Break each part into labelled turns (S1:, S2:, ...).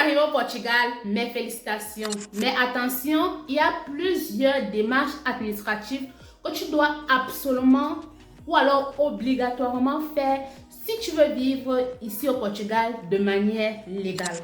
S1: arrivé au Portugal, mes félicitations. Mais attention, il y a plusieurs démarches administratives que tu dois absolument ou alors obligatoirement faire si tu veux vivre ici au Portugal de manière légale.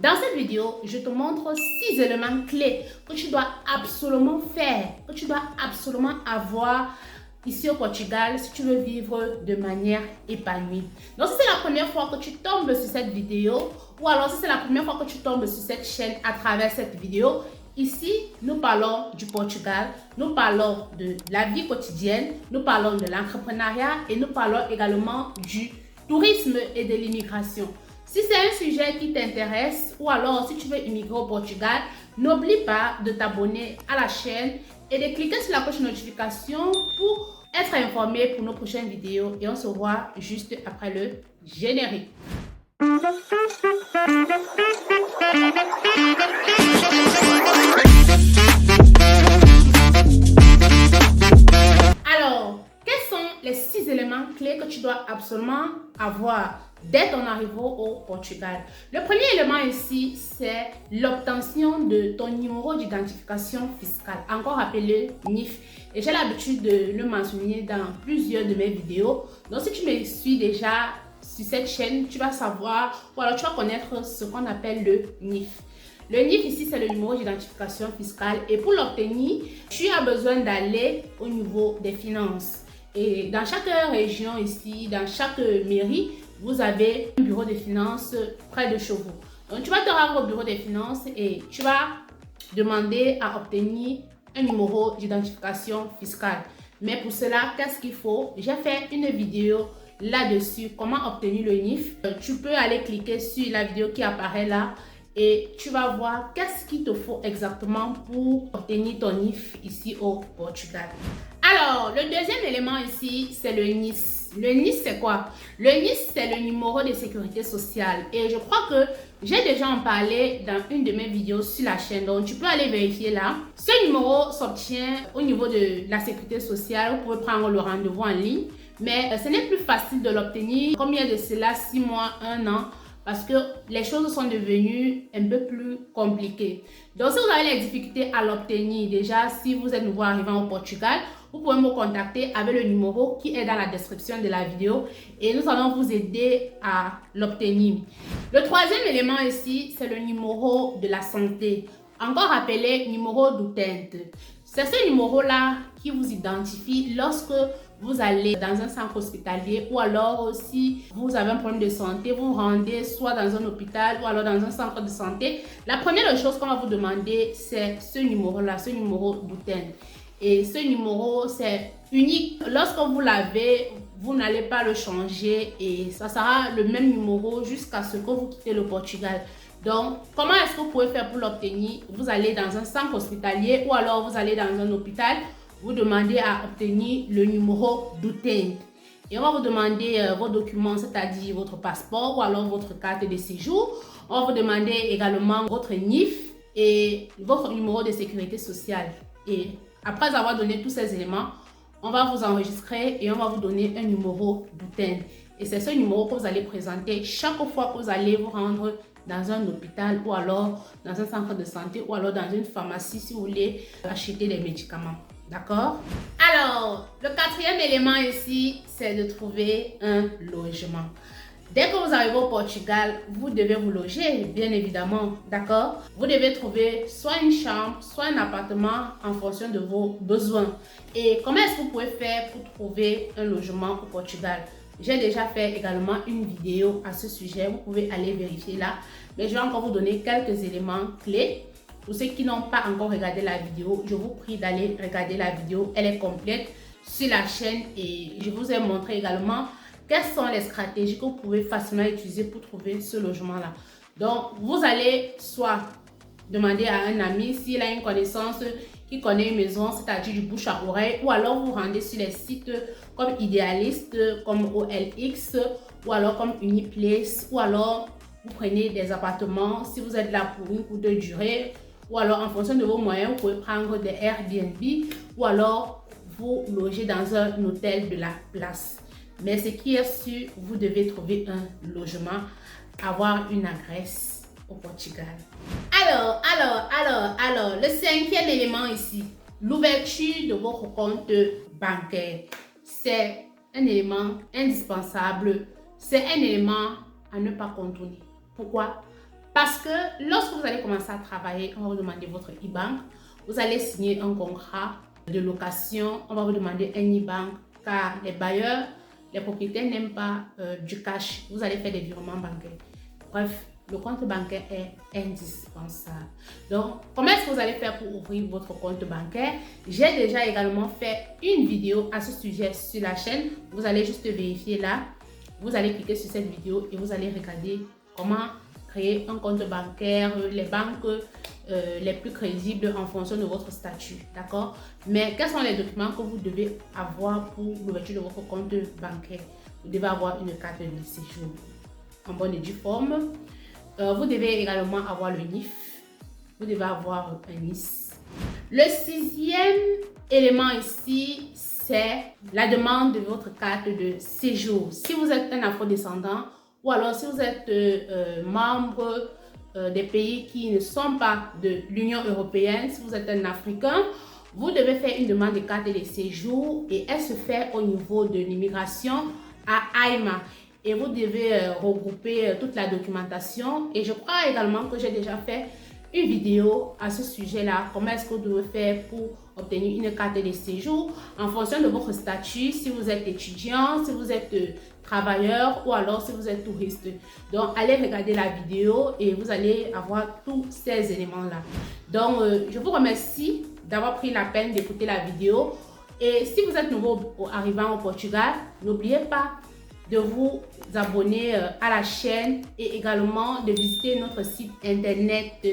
S1: Dans cette vidéo, je te montre 6 éléments clés que tu dois absolument faire, que tu dois absolument avoir ici au Portugal si tu veux vivre de manière épanouie. Donc si c'est la première fois que tu tombes sur cette vidéo ou alors si c'est la première fois que tu tombes sur cette chaîne à travers cette vidéo, ici nous parlons du Portugal, nous parlons de la vie quotidienne, nous parlons de l'entrepreneuriat et nous parlons également du tourisme et de l'immigration. Si c'est un sujet qui t'intéresse ou alors si tu veux immigrer au Portugal, n'oublie pas de t'abonner à la chaîne et de cliquer sur la cloche de notification pour être informé pour nos prochaines vidéos. Et on se voit juste après le générique. Alors, quels sont les 6 éléments clés que tu dois absolument avoir dès ton arrivée au Portugal? Le premier élément ici, c'est l'obtention de ton numéro d'identification fiscale, encore appelé NIF. Et j'ai l'habitude de le mentionner dans plusieurs de mes vidéos. Donc, si tu me suis déjà sur cette chaîne, tu vas savoir, ou alors tu vas connaître ce qu'on appelle le NIF. Le NIF ici, c'est le numéro d'identification fiscale. Et pour l'obtenir, tu as besoin d'aller au niveau des finances. Et dans chaque région ici, dans chaque mairie, vous avez un bureau de finances près de chez vous. Donc, tu vas te rendre au bureau des finances et tu vas demander à obtenir un numéro d'identification fiscale. Mais pour cela, qu'est-ce qu'il faut? J'ai fait une vidéo là-dessus, comment obtenir le NIF. Tu peux aller cliquer sur la vidéo qui apparaît là et tu vas voir qu'est-ce qu'il te faut exactement pour obtenir ton NIF ici au Portugal. Alors, le deuxième élément ici, c'est le NIS. Le NIS, c'est quoi? Le NIS, c'est le numéro de sécurité sociale. Et je crois que j'ai déjà en parlé dans une de mes vidéos sur la chaîne. Donc, tu peux aller vérifier là. Ce numéro s'obtient au niveau de la sécurité sociale. Vous pouvez prendre le rendez-vous en ligne. Mais ce n'est plus facile de l'obtenir. Comme il y a de cela 6 mois, 1 an. Parce que les choses sont devenues un peu plus compliquées. Donc, si vous avez les difficultés à l'obtenir, déjà, si vous êtes nouveau arrivant au Portugal, vous pouvez me contacter avec le numéro qui est dans la description de la vidéo et nous allons vous aider à l'obtenir. Le troisième élément ici, c'est le numéro de la santé, encore appelé numéro d'utente. C'est ce numéro-là qui vous identifie lorsque vous allez dans un centre hospitalier ou alors si vous avez un problème de santé, vous vous rendez soit dans un hôpital ou alors dans un centre de santé. La première chose qu'on va vous demander, c'est ce numéro-là, ce numéro d'utente. Et ce numéro, c'est unique. Lorsque vous l'avez, vous n'allez pas le changer et ça sera le même numéro jusqu'à ce que vous quittez le Portugal. Donc, comment est-ce que vous pouvez faire pour l'obtenir? Vous allez dans un centre hospitalier ou alors vous allez dans un hôpital. Vous demandez à obtenir le numéro d'utente. Et on va vous demander vos documents, c'est-à-dire votre passeport ou alors votre carte de séjour. On va vous demander également votre NIF et votre numéro de sécurité sociale. Et après avoir donné tous ces éléments, on va vous enregistrer et on va vous donner un numéro d'utente. Et c'est ce numéro que vous allez présenter chaque fois que vous allez vous rendre dans un hôpital ou alors dans un centre de santé ou alors dans une pharmacie si vous voulez acheter des médicaments. D'accord? Alors, le quatrième élément ici, c'est de trouver un logement. Dès que vous arrivez au Portugal, vous devez vous loger, bien évidemment, d'accord? Vous devez trouver soit une chambre, soit un appartement en fonction de vos besoins. Et comment est-ce que vous pouvez faire pour trouver un logement au Portugal? J'ai déjà fait également une vidéo à ce sujet, vous pouvez aller vérifier là. Mais je vais encore vous donner quelques éléments clés. Pour ceux qui n'ont pas encore regardé la vidéo, je vous prie d'aller regarder la vidéo. Elle est complète sur la chaîne et je vous ai montré également quelles sont les stratégies que vous pouvez facilement utiliser pour trouver ce logement-là. Donc, vous allez soit demander à un ami s'il a une connaissance qui connaît une maison, c'est-à-dire du bouche à oreille, ou alors vous rendez sur les sites comme Idealist, comme OLX, ou alors comme Uniplace, ou alors vous prenez des appartements si vous êtes là pour une courte durée, ou alors en fonction de vos moyens, vous pouvez prendre des Airbnb, ou alors vous loger dans un hôtel de la place. Mais ce qui est sûr, vous devez trouver un logement, avoir une adresse au Portugal. Alors, le cinquième élément ici, l'ouverture de votre compte bancaire. C'est un élément indispensable, c'est un élément à ne pas contourner. Pourquoi? Parce que lorsque vous allez commencer à travailler, on va vous demander votre IBAN, vous allez signer un contrat de location, on va vous demander un IBAN car les bailleurs, les propriétaires n'aiment pas du cash, vous allez faire des virements bancaires. Bref, le compte bancaire est indispensable. Donc, comment est-ce que vous allez faire pour ouvrir votre compte bancaire? J'ai déjà également fait une vidéo à ce sujet sur la chaîne. Vous allez juste vérifier là. Vous allez cliquer sur cette vidéo et vous allez regarder comment créer un compte bancaire, les banques les plus crédibles en fonction de votre statut. D'accord? Mais quels sont les documents que vous devez avoir pour l'ouverture de votre compte bancaire? Vous devez avoir une carte de séjour en bonne et due forme. Vous devez également avoir le NIF. Vous devez avoir un NIS. Le sixième élément ici, c'est la demande de votre carte de séjour. Si vous êtes un afrodescendant ou alors si vous êtes membre des pays qui ne sont pas de l'Union européenne, si vous êtes un Africain, vous devez faire une demande de carte de séjour et elle se fait au niveau de l'immigration à AIMA. Et vous devez regrouper toute la documentation. Et je crois également que j'ai déjà fait une vidéo à ce sujet-là. Comment est-ce que vous devez faire pour obtenir une carte de séjour en fonction de votre statut, si vous êtes étudiant, si vous êtes travailleur ou alors si vous êtes touriste. Donc, allez regarder la vidéo et vous allez avoir tous ces éléments-là. Donc, je vous remercie d'avoir pris la peine d'écouter la vidéo. Et si vous êtes nouveau arrivant au Portugal, n'oubliez pas de vous abonner à la chaîne et également de visiter notre site internet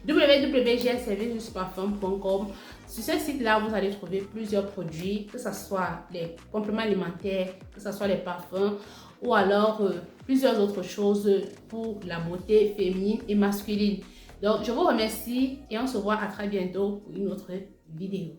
S1: www.gsserviceparfum.com. Sur ce site-là, vous allez trouver plusieurs produits, que ce soit les compléments alimentaires, que ce soit les parfums ou alors plusieurs autres choses pour la beauté féminine et masculine. Donc, je vous remercie et on se voit à très bientôt pour une autre vidéo.